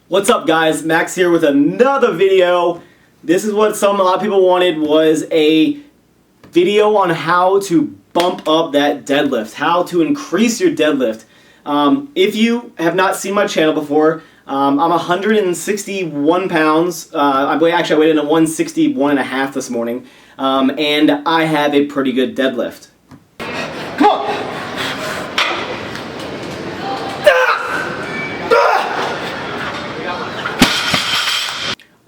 What's up guys, Max here with another video. This is what a lot of people wanted, was a video on how to bump up that deadlift, how to increase your deadlift. If you have not seen my channel before, I'm 161 pounds. I weighed in at 161.5 this morning, and I have a pretty good deadlift. Come on!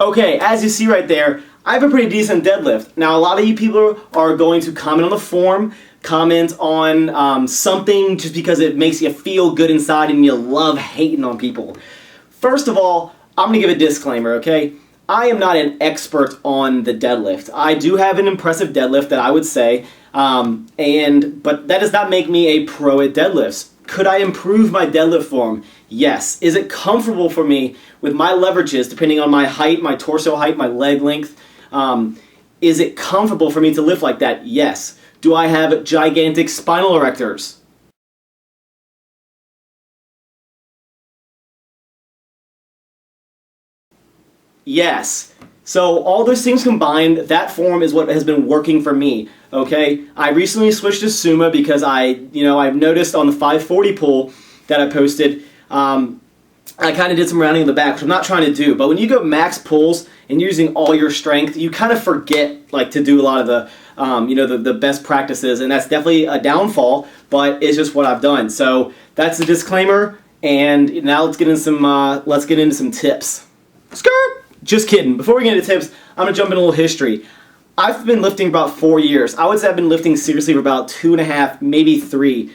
Okay, as you see right there, I have a pretty decent deadlift. Now, a lot of you people are going to comment on the forum, comment on something just because it makes you feel good inside and you love hating on people. First of all, I'm going to give a disclaimer, okay? I am not an expert on the deadlift. I do have an impressive deadlift that I would say, but that does not make me a pro at deadlifts. Could I improve my deadlift form? Yes. Is it comfortable for me with my leverages, depending on my height, my torso height, my leg length? Is it comfortable for me to lift like that? Yes. Do I have gigantic spinal erectors? Yes. So all those things combined, that form is what has been working for me. Okay, I recently switched to Sumo because I've noticed on the 540 pull that I posted, I kind of did some rounding in the back, which I'm not trying to do. But when you go max pulls and you're using all your strength, you kind of forget to do a lot of the the best practices, and that's definitely a downfall. But it's just what I've done. So that's a disclaimer. And now let's get into some tips. Skirt. Just kidding. Before we get into tips, I'm going to jump in a little history. I've been lifting about 4 years. I would say I've been lifting seriously for about 2.5, maybe 3.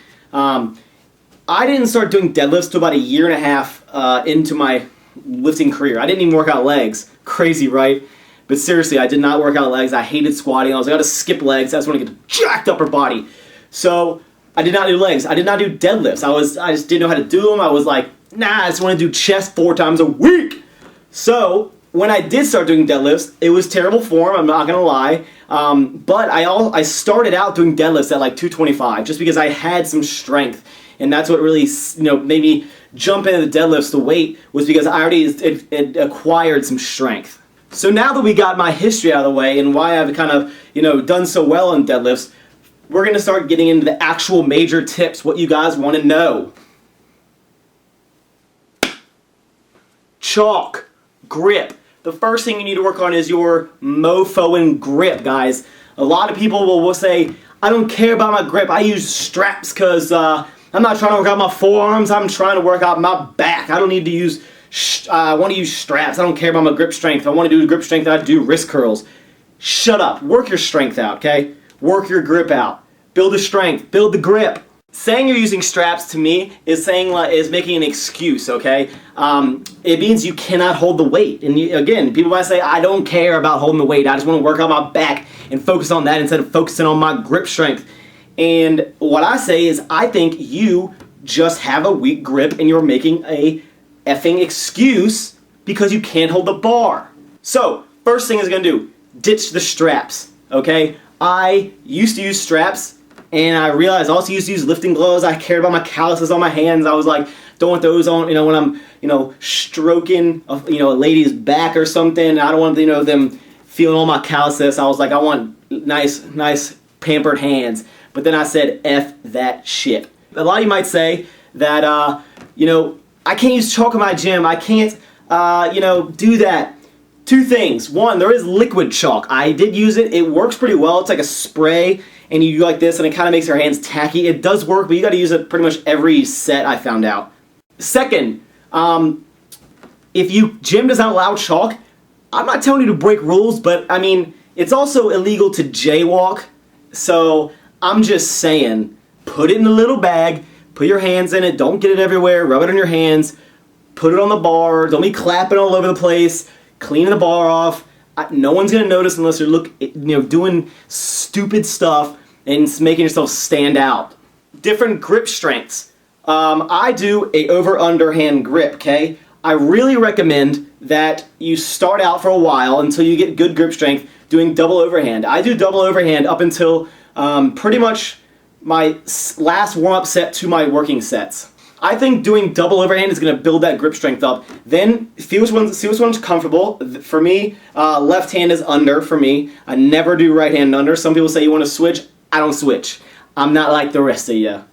I didn't start doing deadlifts till about 1.5 years into my lifting career. I didn't even work out legs. Crazy, right? But seriously, I did not work out legs. I hated squatting. I was like, I gotta skip legs. I just want to get a jacked upper body. So I did not do legs. I did not do deadlifts. I just didn't know how to do them. I was like, nah, I just want to do chest 4 times a week. So when I did start doing deadlifts, it was terrible form, I'm not going to lie, but I started out doing deadlifts at like 225 just because I had some strength, and that's what really made me jump into the deadlifts. The weight was because I already acquired some strength. So now that we got my history out of the way and why I've kind of done so well in deadlifts, we're going to start getting into the actual major tips, what you guys want to know. Chalk, grip. The first thing you need to work on is your mofo and grip, guys. A lot of people will say, I don't care about my grip. I use straps because I'm not trying to work out my forearms. I'm trying to work out my back. I don't need to use, I want to use straps. I don't care about my grip strength. If I want to do grip strength, I do wrist curls. Shut up. Work your strength out, okay? Work your grip out. Build the strength. Build the grip. Saying you're using straps to me is making an excuse, okay? It means you cannot hold the weight. And again, people might say, I don't care about holding the weight. I just want to work on my back and focus on that instead of focusing on my grip strength. And what I say is, I think you just have a weak grip and you're making a effing excuse because you can't hold the bar. So, first thing is going to do, ditch the straps, okay? I used to use straps, and I realized I also used to use lifting gloves. I cared about my calluses on my hands. I was like, don't want those on, when I'm, stroking, a lady's back or something. I don't want, them feeling all my calluses. I was like, I want nice pampered hands. But then I said, F that shit. A lot of you might say that, I can't use chalk in my gym. I can't, do that. 2 things. 1, there is liquid chalk. I did use it. It works pretty well. It's like a spray, and you go like this, and it kind of makes your hands tacky. It does work, but you got to use it pretty much every set, I found out. Second, if gym does not allow chalk, I'm not telling you to break rules, but I mean, it's also illegal to jaywalk. So I'm just saying, put it in a little bag, put your hands in it, don't get it everywhere, rub it on your hands, put it on the bar, don't be clapping all over the place. Clean the bar off. No one's gonna notice unless you're doing stupid stuff and making yourself stand out. Different grip strengths. I do a over-underhand grip. Okay, I really recommend that you start out for a while until you get good grip strength doing double overhand. I do double overhand up until pretty much my last warm-up set to my working sets. I think doing double overhand is going to build that grip strength up. Then see which one's comfortable. For me, left hand is under for me. I never do right hand under. Some people say you want to switch. I don't switch. I'm not like the rest of you.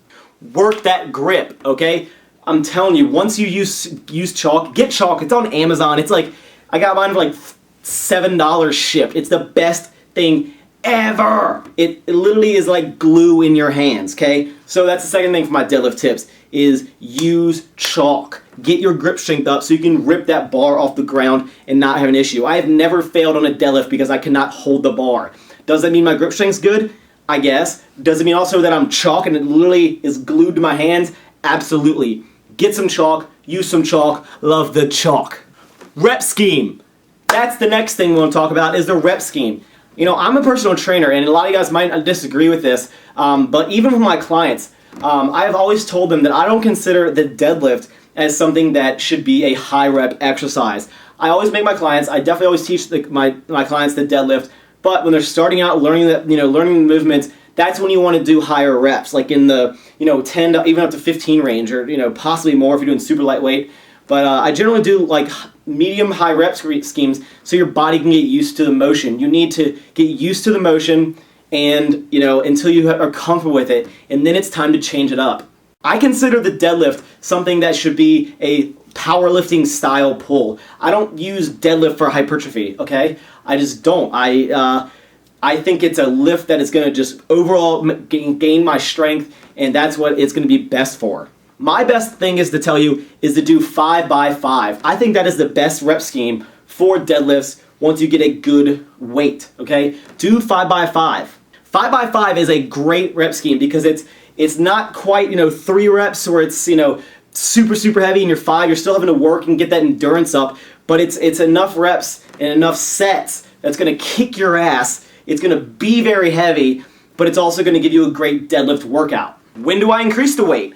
Work that grip, okay? I'm telling you, once you use chalk, get chalk. It's on Amazon. It's like, I got mine for like $7 shipped. It's the best thing ever. It literally is like glue in your hands, okay? So that's the second thing for my deadlift tips is use chalk. Get your grip strength up so you can rip that bar off the ground and not have an issue. I have never failed on a deadlift because I cannot hold the bar. Does that mean my grip strength's good? I guess. Does it mean also that I'm chalk and it literally is glued to my hands? Absolutely. Get some chalk, use some chalk, love the chalk. Rep scheme. That's the next thing we want to talk about is the rep scheme. You know, I'm a personal trainer, and a lot of you guys might disagree with this, but even with my clients, I have always told them that I don't consider the deadlift as something that should be a high rep exercise. I always make my clients, I definitely always teach my clients the deadlift, but when they're starting out learning learning the movements, that's when you want to do higher reps, like in the 10 to even up to 15 range, or possibly more if you're doing super lightweight. But I generally do like medium high rep schemes so your body can get used to the motion. You need to get used to the motion and until you are comfortable with it, and then it's time to change it up. I consider the deadlift something that should be a powerlifting style pull. I don't use deadlift for hypertrophy, okay? I just don't. I think it's a lift that is going to just overall gain my strength, and that's what it's going to be best for. My best thing is to tell you is to do 5x5. I think that is the best rep scheme for deadlifts once you get a good weight, okay? Do 5x5. 5x5 is a great rep scheme because it's not quite 3 reps where it's super heavy, and you're still having to work and get that endurance up, but it's enough reps and enough sets that's going to kick your ass. It's going to be very heavy, but it's also going to give you a great deadlift workout. When do I increase the weight?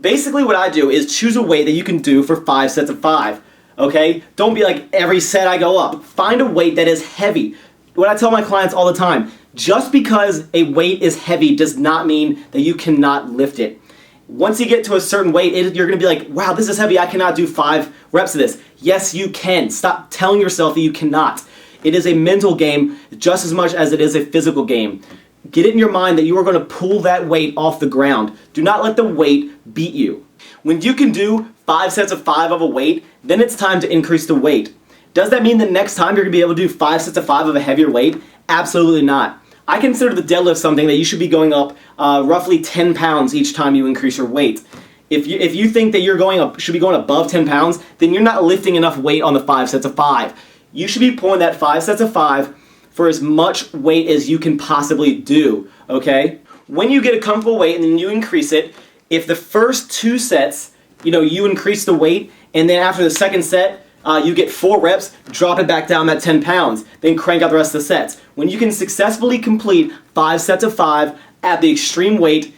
Basically what I do is choose a weight that you can do for 5 sets of 5, okay? Don't be like every set I go up. Find a weight that is heavy. What I tell my clients all the time, just because a weight is heavy does not mean that you cannot lift it. Once you get to a certain weight, you're going to be like, wow, this is heavy, I cannot do 5 reps of this. Yes, you can. Stop telling yourself that you cannot. It is a mental game just as much as it is a physical game. Get it in your mind that you are going to pull that weight off the ground. Do not let the weight beat you. When you can do 5 sets of 5 of a weight, then it's time to increase the weight. Does that mean the next time you're going to be able to do 5 sets of 5 of a heavier weight? Absolutely not. I consider the deadlift something that you should be going up roughly 10 pounds each time you increase your weight. If you think that should be going above 10 pounds, then you're not lifting enough weight on the 5 sets of 5. You should be pulling that 5 sets of 5 for as much weight as you can possibly do, okay? When you get a comfortable weight and then you increase it, if the first 2 sets, you increase the weight, and then after the second set, you get 4 reps, drop it back down that 10 pounds, then crank out the rest of the sets. When you can successfully complete 5 sets of 5 at the extreme weight,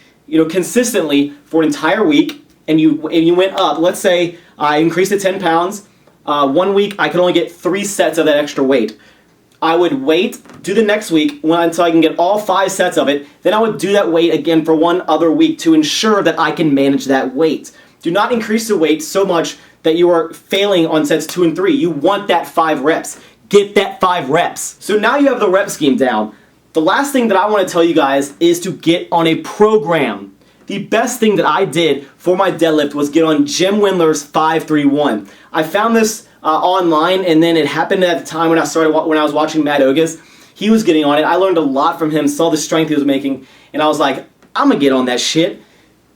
consistently for an entire week, and you went up, let's say I increased it 10 pounds, 1 week I could only get 3 sets of that extra weight. I would wait, do the next week until I can get all 5 sets of it, then I would do that weight again for 1 other week to ensure that I can manage that weight. Do not increase the weight so much that you are failing on sets 2 and 3. You want that 5 reps. Get that 5 reps. So now you have the rep scheme down. The last thing that I want to tell you guys is to get on a program. The best thing that I did for my deadlift was get on Jim Wendler's 531. I found this online, and then it happened at the time when I was watching Matt Ogus. He was getting on it. I learned a lot from him, saw the strength he was making, and I was like, I'm gonna get on that shit.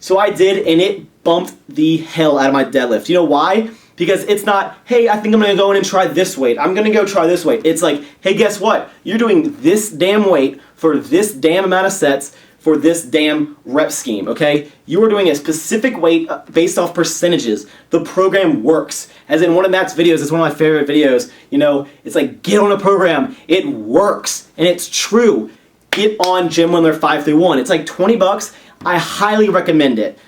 So I did, and it bumped the hell out of my deadlift. You know why? Because it's not, hey, I think I'm gonna go in and try this weight. I'm gonna go try this weight. It's like, hey, guess what? You're doing this damn weight for this damn amount of sets for this damn rep scheme, okay? You are doing a specific weight based off percentages. The program works. As in one of Matt's videos, it's one of my favorite videos, it's like, get on a program. It works, and it's true. Get on Jim Wendler 531. It's like 20 bucks. I highly recommend it.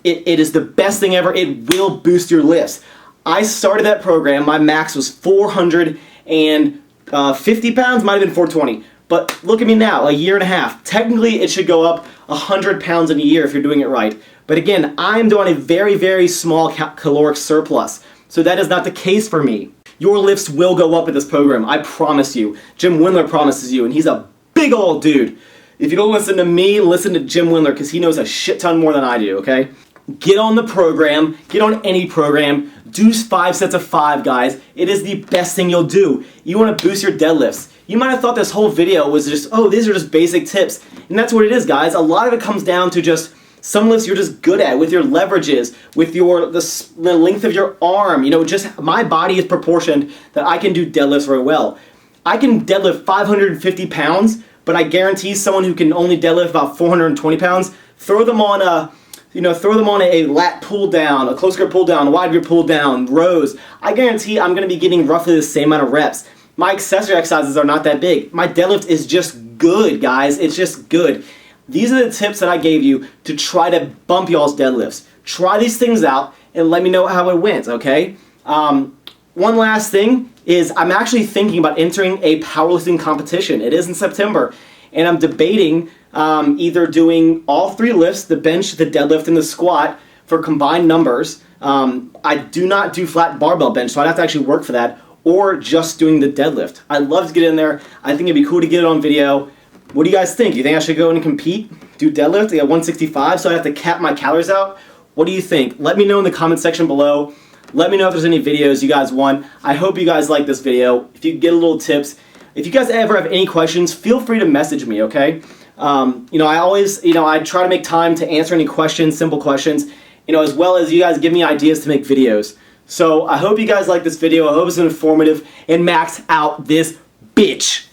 It is the best thing ever. It will boost your lifts. I started that program. My max was 450 pounds, might have been 420. But look at me now, a year and a half. Technically, it should go up 100 pounds in a year if you're doing it right. But again, I'm doing a very, very small caloric surplus. So that is not the case for me. Your lifts will go up in this program, I promise you. Jim Windler promises you, and he's a big old dude. If you don't listen to me, listen to Jim Windler, because he knows a shit ton more than I do, okay? Get on the program, get on any program, do 5 sets of 5, guys. It is the best thing you'll do. You want to boost your deadlifts. You might have thought this whole video was just, oh, these are just basic tips. And that's what it is, guys. A lot of it comes down to just some lifts you're just good at, with your leverages, with the length of your arm. You know, just my body is proportioned that I can do deadlifts very well. I can deadlift 550 pounds, but I guarantee someone who can only deadlift about 420 pounds, throw them on a lat pull down, a close grip pull down, a wide grip pull down, rows. I guarantee I'm going to be getting roughly the same amount of reps. My accessory exercises are not that big. My deadlift is just good, guys. It's just good. These are the tips that I gave you to try to bump y'all's deadlifts. Try these things out and let me know how it went, okay? One last thing is I'm actually thinking about entering a powerlifting competition. It is in September, and I'm debating either doing all 3 lifts, the bench, the deadlift, and the squat for combined numbers. I do not do flat barbell bench, so I'd have to actually work for that, or just doing the deadlift. I'd love to get in there. I think it'd be cool to get it on video. What do you guys think? You think I should go in and compete? Do deadlift? I got 165, so I have to cap my calories out? What do you think? Let me know in the comment section below. Let me know if there's any videos you guys want. I hope you guys like this video. If you get a little tips. If you guys ever have any questions, feel free to message me, okay? I try to make time to answer any questions, simple questions, as well as you guys give me ideas to make videos. So I hope you guys like this video. I hope it's informative. And Max out this bitch.